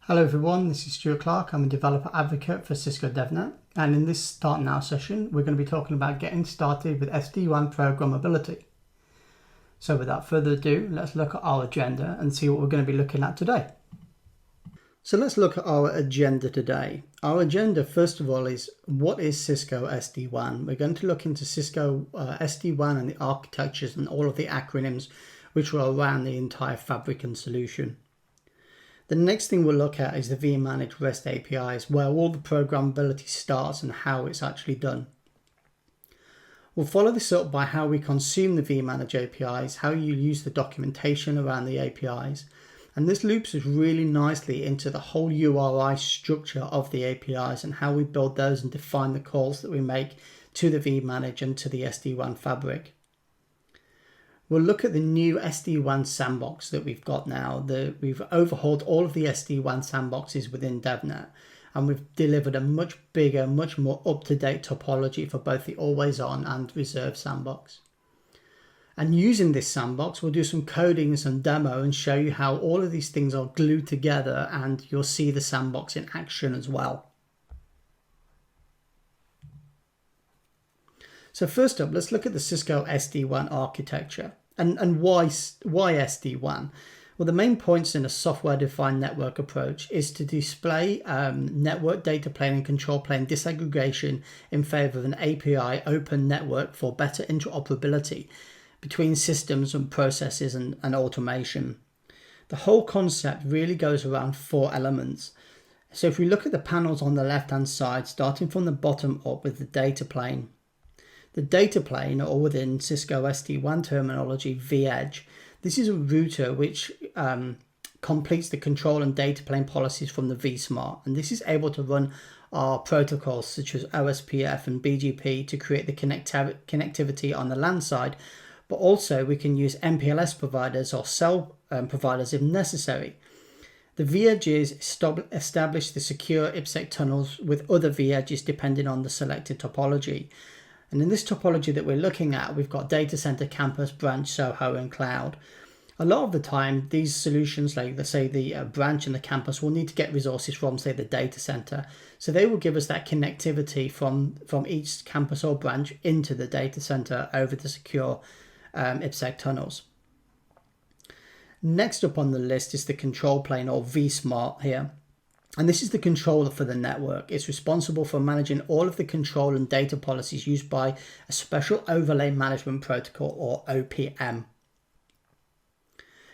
Hello everyone, this is Stuart Clark. I'm a developer advocate for Cisco DevNet, and in this Start Now session we're going to be talking about getting started with SD-WAN programmability. So without further ado, let's look at our agenda and see what we're going to be looking at today. So let's look at our agenda today. Our agenda, first of all, is what is Cisco SD-WAN? We're going to look into Cisco SD-WAN and the architectures and all of the acronyms which are around the entire fabric and solution. The next thing we'll look at is the vManage REST APIs, where all the programmability starts and how it's actually done. We'll follow this up by how we consume the vManage APIs, how you use the documentation around the APIs, and this loops us really nicely into the whole URI structure of the APIs and how we build those and define the calls that we make to the vManage and to the SD-WAN fabric. We'll look at the new SD-WAN sandbox that we've got now. We've overhauled all of the SD-WAN sandboxes within DevNet, and we've delivered a much bigger, much more up-to-date topology for both the always-on and reserve sandbox. And using this sandbox, we'll do some coding and some demo and show you how all of these things are glued together, and you'll see the sandbox in action as well. So first up, let's look at the Cisco SD-WAN architecture. And why SD-WAN? Well, the main points in a software-defined network approach is to display network data plane and control plane disaggregation in favor of an API open network for better interoperability between systems and processes and automation. The whole concept really goes around 4 elements. So if we look at the panels on the left-hand side, starting from the bottom up with the data plane. The data plane, or within Cisco SD-WAN terminology, vEdge. This is a router which completes the control and data plane policies from the vSmart, and this is able to run our protocols such as OSPF and BGP to create the connectivity on the LAN side, but also we can use MPLS providers or cell providers if necessary. The vEdges establish the secure IPsec tunnels with other vEdges depending on the selected topology. And in this topology that we're looking at, we've got data center, campus, branch, SOHO, and cloud. A lot of the time, these solutions, like let's say the branch and the campus, will need to get resources from, say, the data center. So they will give us that connectivity from each campus or branch into the data center over the secure IPsec tunnels. Next up on the list is the control plane, or vSmart here. And this is the controller for the network. It's responsible for managing all of the control and data policies used by a special overlay management protocol, or OPM.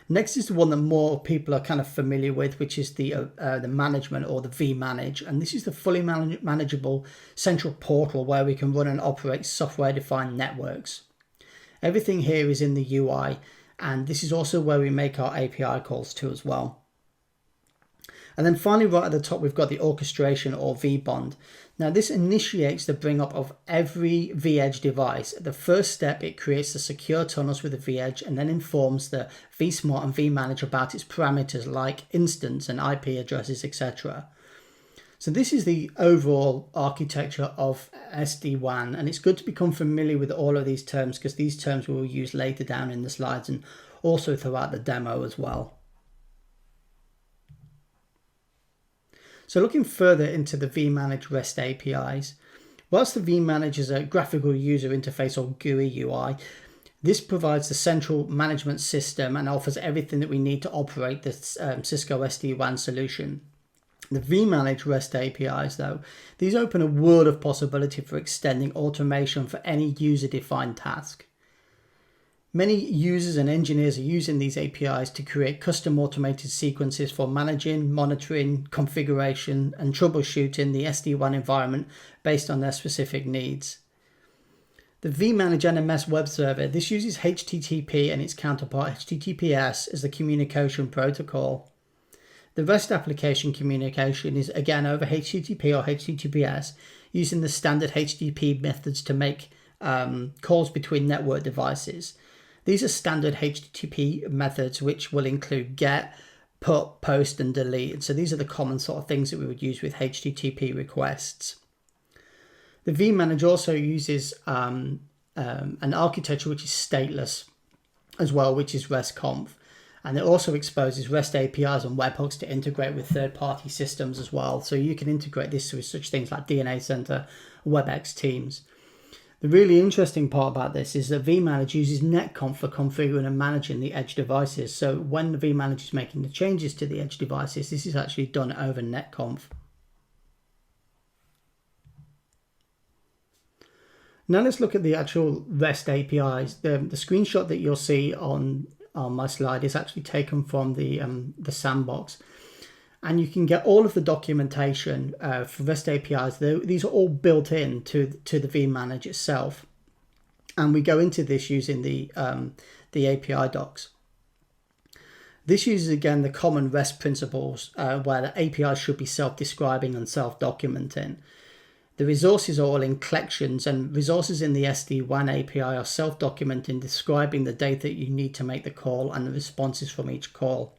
Next is the one that more people are kind of familiar with, which is the management, or the vManage. And this is the fully manageable central portal where we can run and operate software-defined networks. Everything here is in the UI, and this is also where we make our API calls to as well. And then finally, right at the top, we've got the orchestration, or vBond. Now this initiates the bring up of every vEdge device. At the first step, it creates the secure tunnels with the vEdge and then informs the vSmart and vManage about its parameters like instance and IP addresses, etc. So this is the overall architecture of SD-WAN, and it's good to become familiar with all of these terms because these terms we will use later down in the slides and also throughout the demo as well. So looking further into the vManage REST APIs, whilst the vManage is a graphical user interface, or GUI UI, this provides the central management system and offers everything that we need to operate this Cisco SD-WAN solution. The vManage REST APIs, though, these open a world of possibility for extending automation for any user-defined task. Many users and engineers are using these APIs to create custom automated sequences for managing, monitoring, configuration, and troubleshooting the SD-WAN environment based on their specific needs. The vManage NMS web server, this uses HTTP and its counterpart HTTPS as the communication protocol. The REST application communication is again over HTTP or HTTPS, using the standard HTTP methods to make calls between network devices. These are standard HTTP methods which will include get, put, post, and delete. So these are the common sort of things that we would use with HTTP requests. The vManage also uses an architecture which is stateless as well, which is RESTconf. And it also exposes REST APIs and webhooks to integrate with third-party systems as well. So you can integrate this with such things like DNA Center, WebEx Teams. The really interesting part about this is that vManage uses netconf for configuring and managing the edge devices. So when the vManage is making the changes to the edge devices, this is actually done over netconf. Now let's look at the actual REST APIs. The screenshot that you'll see on my slide is actually taken from the sandbox. And you can get all of the documentation for REST APIs. These are all built in to the vManage itself. And we go into this using the API docs. This uses, again, the common REST principles where the APIs should be self-describing and self-documenting. The resources are all in collections, and resources in the SD-WAN API are self-documenting, describing the data you need to make the call and the responses from each call.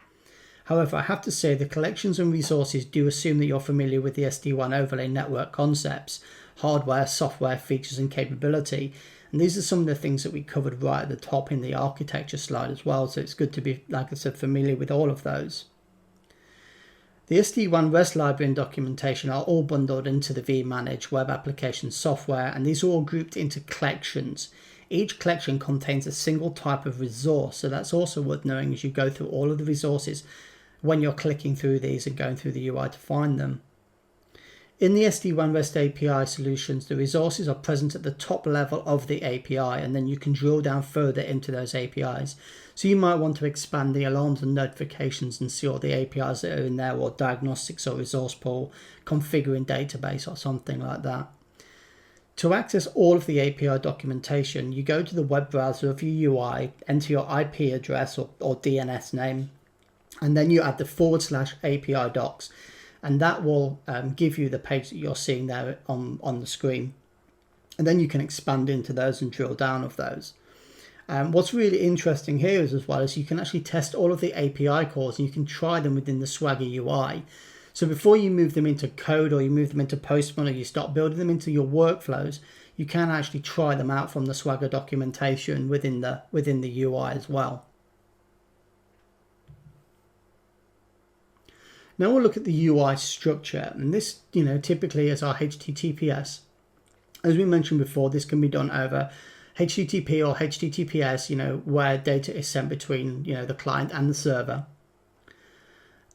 However, I have to say the collections and resources do assume that you're familiar with the SD-WAN overlay network concepts, hardware, software, features, and capability. And these are some of the things that we covered right at the top in the architecture slide as well. So it's good to be, like I said, familiar with all of those. The SD-WAN REST library and documentation are all bundled into the vManage web application software, and these are all grouped into collections. Each collection contains a single type of resource, so that's also worth knowing as you go through all of the resources when you're clicking through these and going through the UI to find them. In the SD-WAN REST API solutions, the resources are present at the top level of the API, and then you can drill down further into those APIs. So you might want to expand the alarms and notifications and see all the APIs that are in there, or diagnostics or resource pool, configuring database or something like that. To access all of the API documentation, you go to the web browser of your UI, enter your IP address or DNS name, and then you add the /API docs, and that will give you the page that you're seeing there on the screen. And then you can expand into those and drill down of those. What's really interesting here is, as well, is you can actually test all of the API calls, and you can try them within the Swagger UI. So before you move them into code, or you move them into Postman, or you start building them into your workflows, you can actually try them out from the Swagger documentation within the UI as well. Now we'll look at the UI structure, and this, typically is our HTTPS. As we mentioned before, this can be done over HTTP or HTTPS, where data is sent between, the client and the server.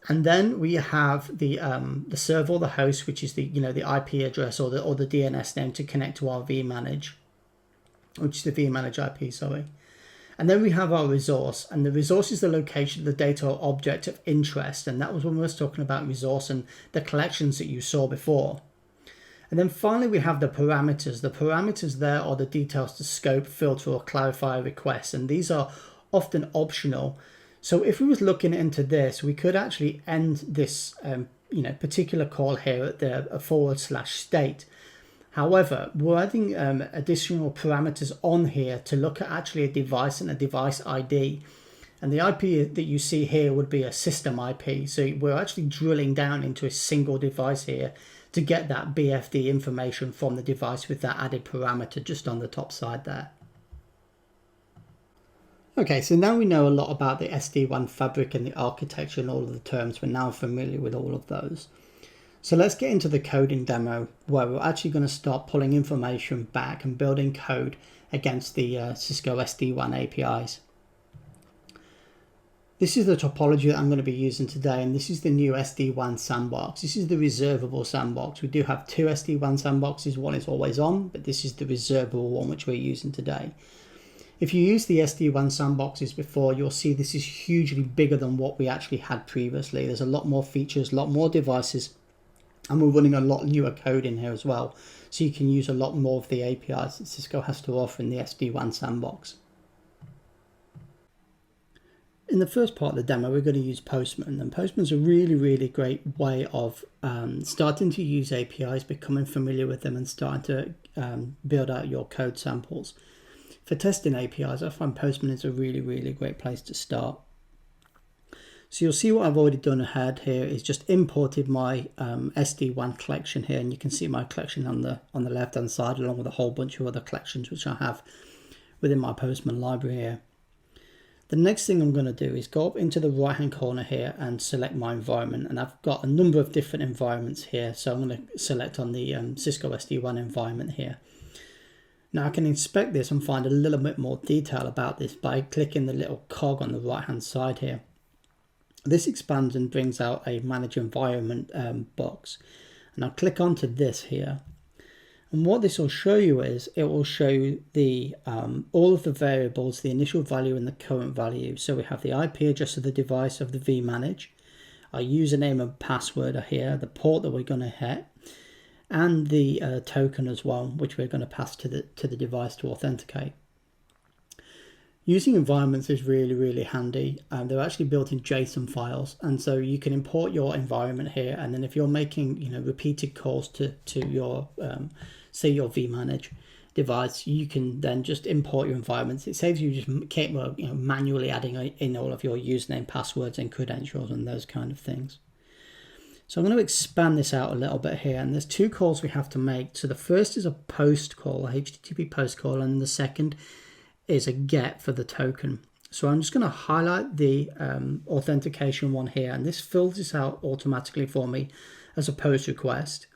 And then we have the server or the host, which is the IP address or the DNS name to connect to our vManage, which is the vManage IP, sorry. And then we have our resource, and the resource is the location of the data or object of interest. And that was when we were talking about resource and the collections that you saw before. And then finally, we have the parameters. The parameters there are the details to scope, filter, or clarify requests. And these are often optional. So if we was looking into this, we could actually end this particular call here at the /state. However, we're adding additional parameters on here to look at actually a device and a device ID. And the IP that you see here would be a system IP. So we're actually drilling down into a single device here to get that BFD information from the device with that added parameter just on the top side there. Okay, so now we know a lot about the SD-WAN fabric and the architecture and all of the terms. We're now familiar with all of those. So let's get into the coding demo, where we're actually going to start pulling information back and building code against the Cisco SD-WAN APIs. This is the topology that I'm going to be using today, and this is the new SD-WAN sandbox. This is the reservable sandbox. We do have two SD-WAN sandboxes. One is always on, but this is the reservable one which we're using today. If you use the SD-WAN sandboxes before, you'll see this is hugely bigger than what we actually had previously. There's a lot more features, a lot more devices, and we're running a lot newer code in here as well. So you can use a lot more of the APIs that Cisco has to offer in the SD-WAN sandbox. In the first part of the demo, we're going to use Postman, and Postman's a really, really great way of starting to use APIs, becoming familiar with them, and starting to build out your code samples. For testing APIs, I find Postman is a really, really great place to start. So you'll see what I've already done ahead here is just imported my SD-WAN collection here, and you can see my collection on the left hand side, along with a whole bunch of other collections which I have within my Postman library here. The next thing I'm going to do is go up into the right hand corner here and select my environment, and I've got a number of different environments here, so I'm going to select on the Cisco SD-WAN environment here. Now I can inspect this and find a little bit more detail about this by clicking the little cog on the right hand side here. This expands and brings out a manage environment box, and I'll click onto this here. And what this will show you is it will show you the all of the variables, the initial value and the current value. So we have the IP address of the device of the vManage, our username and password are here, the port that we're going to hit, and the token as well, which we're going to pass to the device to authenticate. Using environments is really handy. They're actually built in JSON files, and so you can import your environment here, and then if you're making repeated calls to your say your vManage device, you can then just import your environments. It saves you just manually adding in all of your username, passwords and credentials and those kind of things. So I'm going to expand this out a little bit here, and there's two calls we have to make. So the first is a post call, a HTTP post call, and the second is a get for the token. So I'm just going to highlight the authentication one here, and this fills this out automatically for me as a post request.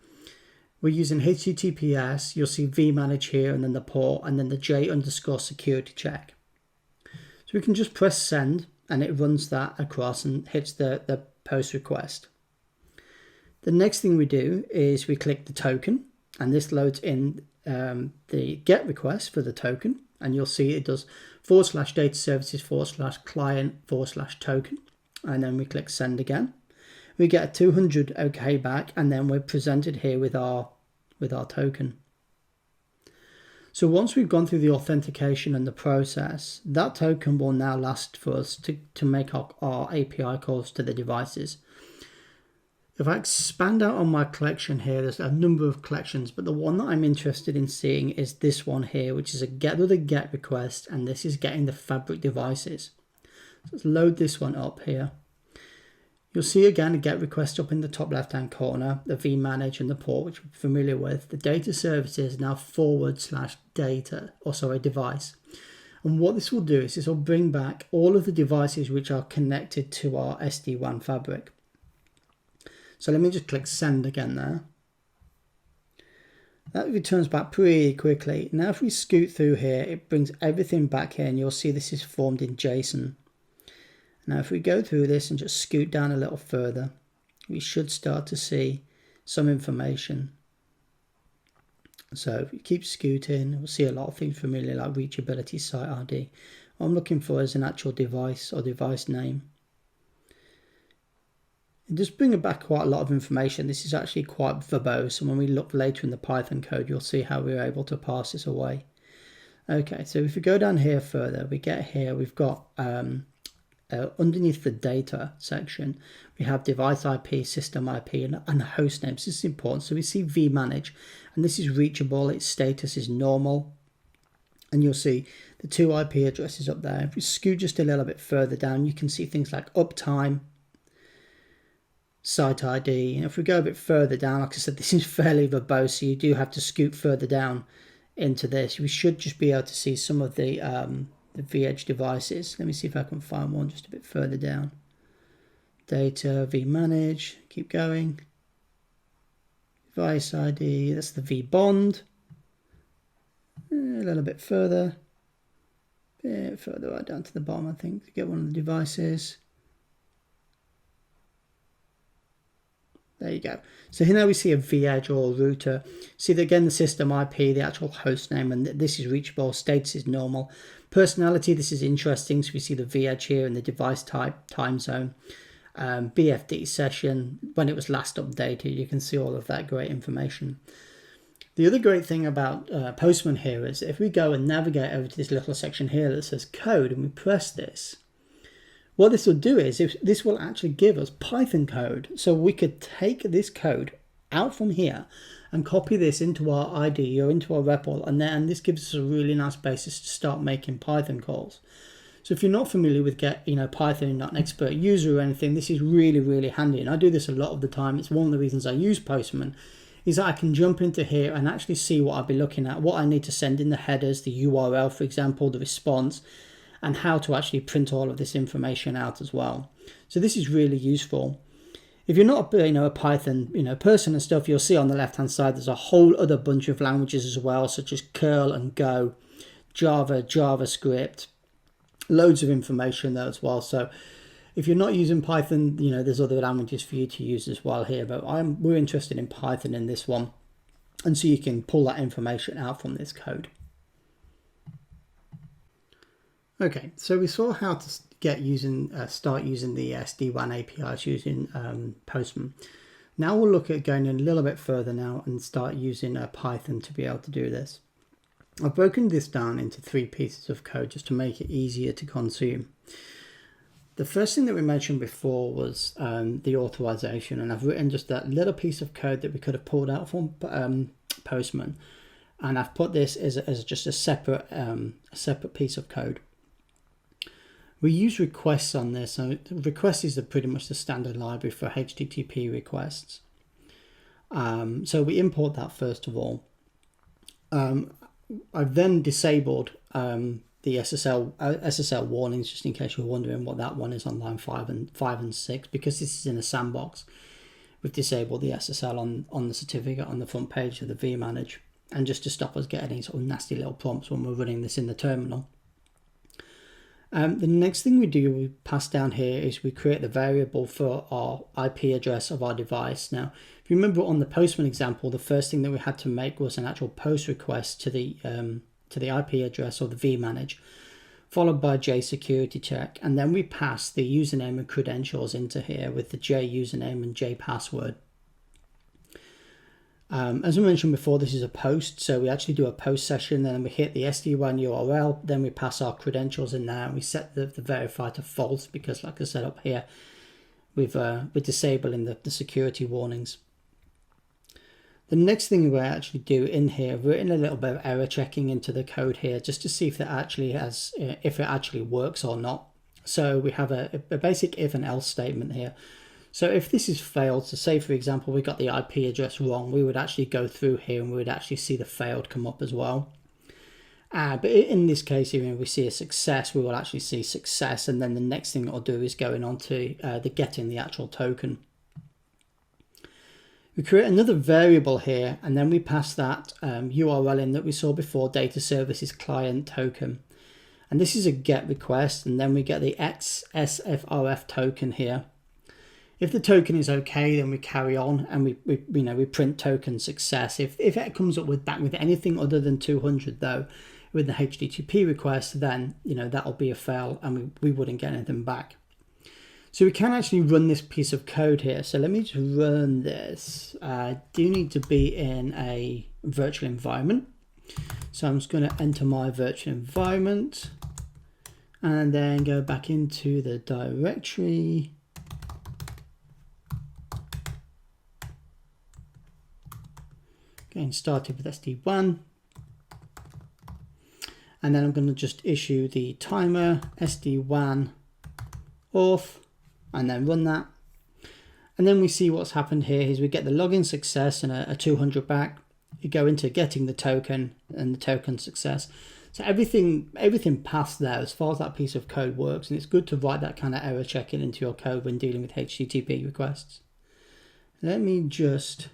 We're using HTTPS, you'll see vManage here, and then the port, and then the J_security check. So we can just press send, and it runs that across and hits the post request. The next thing we do is we click the token, and this loads in the get request for the token, and you'll see it does /data services /client /token, and then we click send again. We get a 200 OK back, and then we're presented here with our token. So once we've gone through the authentication and the process, that token will now last for us to make our API calls to the devices. If I expand out on my collection here, there's a number of collections, but the one that I'm interested in seeing is this one here, which is a get with a get request, and this is getting the Fabric devices. So let's load this one up here. You'll see again a get request up in the top left hand corner, the vManage and the port, which we're familiar with. The data services now /data, also a device. And what this will do is this will bring back all of the devices which are connected to our SD-WAN fabric. So let me just click send again there. That returns back pretty quickly. Now if we scoot through here, it brings everything back here, and you'll see this is formed in JSON. Now if we go through this and just scoot down a little further, we should start to see some information. So if we keep scooting, we'll see a lot of things familiar like reachability, site ID. What I'm looking for is an actual device or device name. It does bring back quite a lot of information. This is actually quite verbose, and when we look later in the Python code, you'll see how we're able to pass this away. Okay, so if we go down here further, we get here, we've got underneath the data section, we have device IP, system IP, and host names. This is important. So we see vManage, and this is reachable. Its status is normal, and you'll see the two IP addresses up there. If we scoot just a little bit further down, you can see things like uptime, site ID. And if we go a bit further down, like I said, this is fairly verbose, so you do have to scoot further down into this. We should just be able to see some of the vEdge devices. Let me see if I can find one just a bit further down. Data, vManage, keep going. Device ID, that's the vBond. A little bit further. Further right down to the bottom, I think, to get one of the devices. There you go. So here now we see a vEdge or a router. See that again, the system IP, the actual host name, and this is reachable, status is normal. Personality, this is interesting. So we see the vEdge here and the device type, time zone, BFD session, when it was last updated. You can see all of that great information. The other great thing about Postman here is if we go and navigate over to this little section here that says code, and we press this, what this will do is this will actually give us Python code. So we could take this code out from here and copy this into our IDE or into our REPL, and this gives us a really nice basis to start making Python calls. So if you're not familiar with Python, you're not an expert user or anything, this is really handy. And I do this a lot of the time. It's one of the reasons I use Postman, is that I can jump into here and actually see what I'll be looking at, what I need to send in the headers, the URL, for example, the response. and how to actually print all of this information out as well. So this is really useful. If you're not a Python person and stuff, you'll see on the left hand side there's a whole other bunch of languages as well, such as curl and go, Java, JavaScript, loads of information there as well. So if you're not using Python, there's other languages for you to use as well here, but we're interested in Python in this one, and so you can pull that information out from this code. Okay, so we saw how to start using the SD-WAN APIs using Postman. Now we'll look at going a little bit further now and start using Python to be able to do this. I've broken this down into 3 pieces of code just to make it easier to consume. The first thing that we mentioned before was the authorization, and I've written just that little piece of code that we could have pulled out from Postman, and I've put this as just a separate piece of code. We use requests on this, so request is pretty much the standard library for HTTP requests. So we import that first of all. I've then disabled the SSL warnings, just in case you're wondering what that one is on line 5 and 6, because this is in a sandbox. We've disabled the SSL on the certificate on the front page of the vManage, and just to stop us getting any sort of nasty little prompts when we're running this in the terminal. The next thing we do, we pass down here, is we create the variable for our IP address of our device. Now, if you remember on the Postman example, the first thing that we had to make was an actual post request to the IP address or the vManage, followed by a JSecurity check, and then we pass the username and credentials into here with the J username and J password. As I mentioned before, this is a post, so we actually do a post session, then we hit the SD-WAN URL, then we pass our credentials in there, and we set the verify to false, because like I said up here, we're disabling the security warnings. The next thing we actually do in here, we're in a little bit of error checking into the code here, just to see if it actually works or not. So we have a basic if and else statement here. So if this is failed, so say for example we got the IP address wrong, we would actually go through here and we would actually see the failed come up as well. But in this case, if we see a success, we will actually see success, and then the next thing it'll do is going on to getting the actual token. We create another variable here, and then we pass that URL in that we saw before, data services client token. And this is a get request, and then we get the XSFRF token here. If the token is okay, then we carry on and we print token success. If it comes up back with anything other than 200 though, with the HTTP request, then that'll be a fail and we wouldn't get anything back. So we can actually run this piece of code here. So let me just run this. I do need to be in a virtual environment. So I'm just going to enter my virtual environment and then go back into the directory. Getting started with SD-WAN, and then I'm going to just issue the timer SD-WAN auth and then run that, and then we see what's happened here is we get the login success and a 200 back. You go into getting the token and the token success. So everything passed there as far as that piece of code works, and it's good to write that kind of error checking into your code when dealing with HTTP requests. Let me just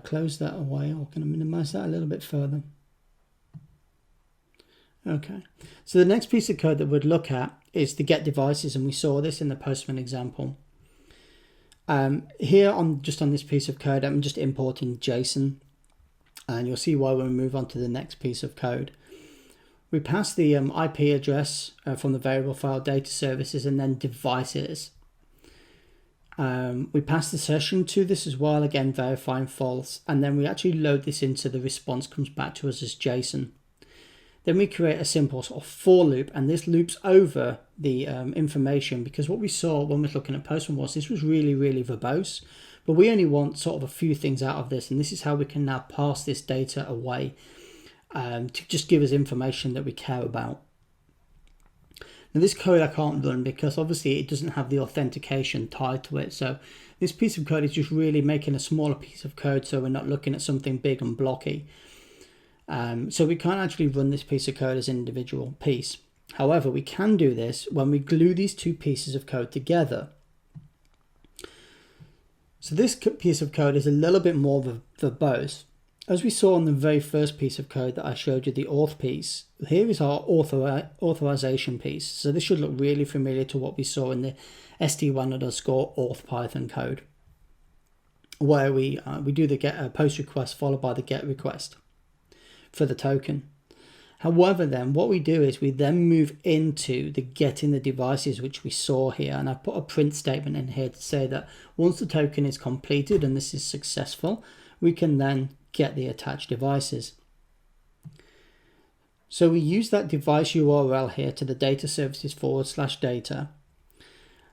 close that away, or can I minimize that a little bit further? Okay, so the next piece of code that we'd look at is the get devices, and we saw this in the Postman example. Here on this piece of code, I'm just importing JSON, and you'll see why when we move on to the next piece of code. We pass the IP address from the variable file data services and then devices. We pass the session to this as well, again verifying false, and then we actually load this into the response comes back to us as JSON. Then we create a simple sort of for loop, and this loops over the information, because what we saw when we were looking at Postman was this was really, really verbose, but we only want sort of a few things out of this, and this is how we can now pass this data away to just give us information that we care about. Now this code I can't run because obviously it doesn't have the authentication tied to it, so this piece of code is just really making a smaller piece of code so we're not looking at something big and blocky. So we can't actually run this piece of code as an individual piece. However, we can do this when we glue these two pieces of code together. So this piece of code is a little bit more verbose. As we saw on the very first piece of code that I showed you, the auth piece, here is our authorization piece. So this should look really familiar to what we saw in the SD-WAN_auth Python code, where we do the get post request followed by the get request for the token. However, then what we do is we then move into the getting the devices, which we saw here, and I put a print statement in here to say that once the token is completed and this is successful, we can then get the attached devices. So we use that device URL here to the data services /data.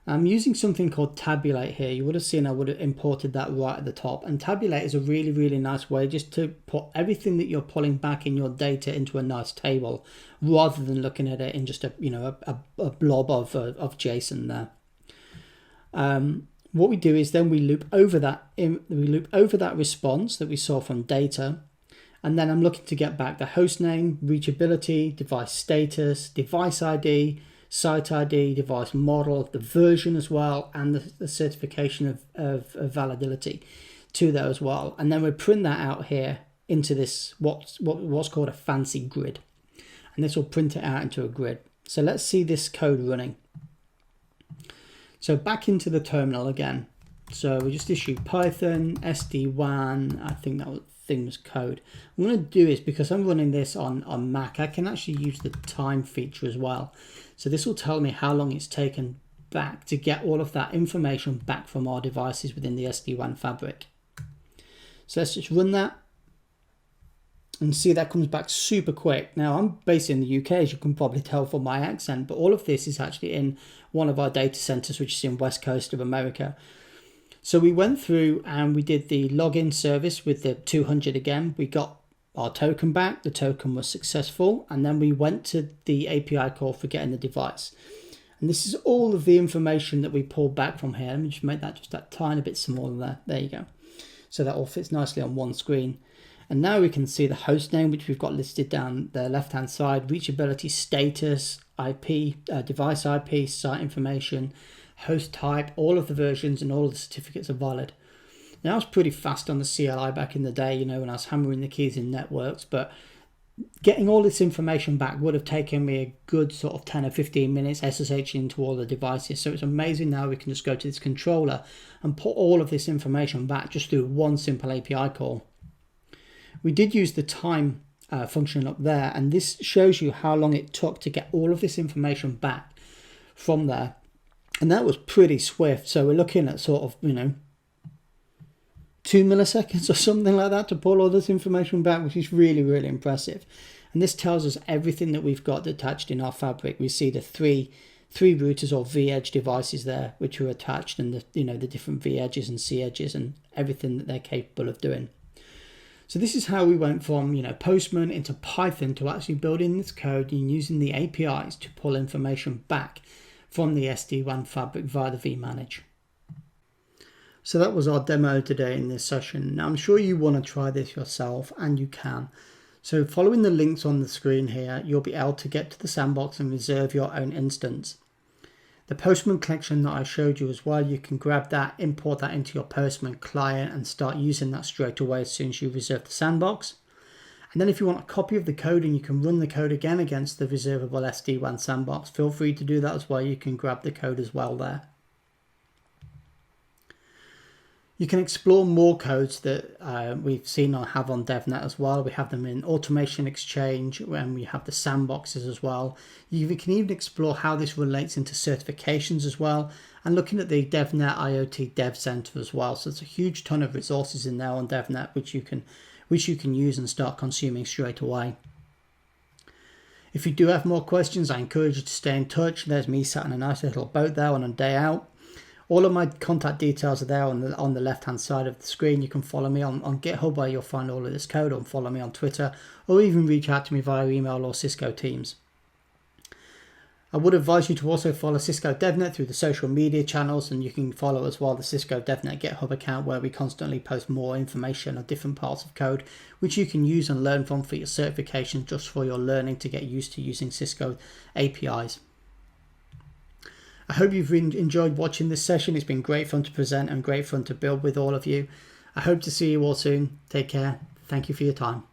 I'm using something called Tabulate here. You would have seen I would have imported that right at the top, and Tabulate is a really nice way just to put everything that you're pulling back in your data into a nice table, rather than looking at it in just a blob of JSON there. What we do is then we loop over that response that we saw from data, and then I'm looking to get back the host name, reachability, device status, device ID, site ID, device model, the version as well, and the certification of validity to that as well. And then we print that out here into this what's called a fancy grid, and this will print it out into a grid. So let's see this code running. So back into the terminal again. So we just issued Python SD-WAN, I think that thing was code. What I'm going to do is, because I'm running this on Mac, I can actually use the time feature as well. So this will tell me how long it's taken back to get all of that information back from our devices within the SD-WAN fabric. So let's just run that and see that comes back super quick. Now I'm based in the UK, as you can probably tell from my accent, but all of this is actually in one of our data centers, which is in West Coast of America. So we went through and we did the login service with the 200 again. We got our token back, the token was successful, and then we went to the API call for getting the device. And this is all of the information that we pulled back from here. Let me just make that just that tiny bit smaller there. There you go. So that all fits nicely on one screen. And now we can see the host name, which we've got listed down the left-hand side, reachability status, IP, device IP, site information, host type, all of the versions and all of the certificates are valid. Now I was pretty fast on the CLI back in the day, you know, when I was hammering the keys in networks, but getting all this information back would have taken me a good sort of 10 or 15 minutes SSH into all the devices. So it's amazing now we can just go to this controller and put all of this information back just through one simple API call. We did use the time function up there, and this shows you how long it took to get all of this information back from there. And that was pretty swift. So we're looking at sort of, 2 milliseconds or something like that to pull all this information back, which is really impressive. And this tells us everything that we've got attached in our fabric. We see the three routers or V-edge devices there, which are attached, and the different V-edges and C-edges and everything that they're capable of doing. So this is how we went from Postman into Python to actually building this code and using the APIs to pull information back from the SD-WAN fabric via the vManage. So that was our demo today in this session. Now I'm sure you want to try this yourself, and you can. So following the links on the screen here, you'll be able to get to the sandbox and reserve your own instance. The Postman collection that I showed you as well, you can grab that, import that into your Postman client and start using that straight away as soon as you reserve the sandbox. And then if you want a copy of the code and you can run the code again against the reservable SD-WAN sandbox, feel free to do that as well. You can grab the code as well there. You can explore more codes that we've seen or have on DevNet as well. We have them in Automation Exchange, and we have the sandboxes as well. You can even explore how this relates into certifications as well, and looking at the DevNet IoT Dev Center as well. So it's a huge ton of resources in there on DevNet which you can use and start consuming straight away. If you do have more questions, I encourage you to stay in touch. There's me sat in a nice little boat there on a day out. All of my contact details are there on the left-hand side of the screen. You can follow me on GitHub, where you'll find all of this code, or follow me on Twitter, or even reach out to me via email or Cisco Teams. I would advise you to also follow Cisco DevNet through the social media channels, and you can follow as well the Cisco DevNet GitHub account, where we constantly post more information on different parts of code which you can use and learn from for your certification, just for your learning to get used to using Cisco APIs. I hope you've enjoyed watching this session. It's been great fun to present and great fun to build with all of you. I hope to see you all soon. Take care. Thank you for your time.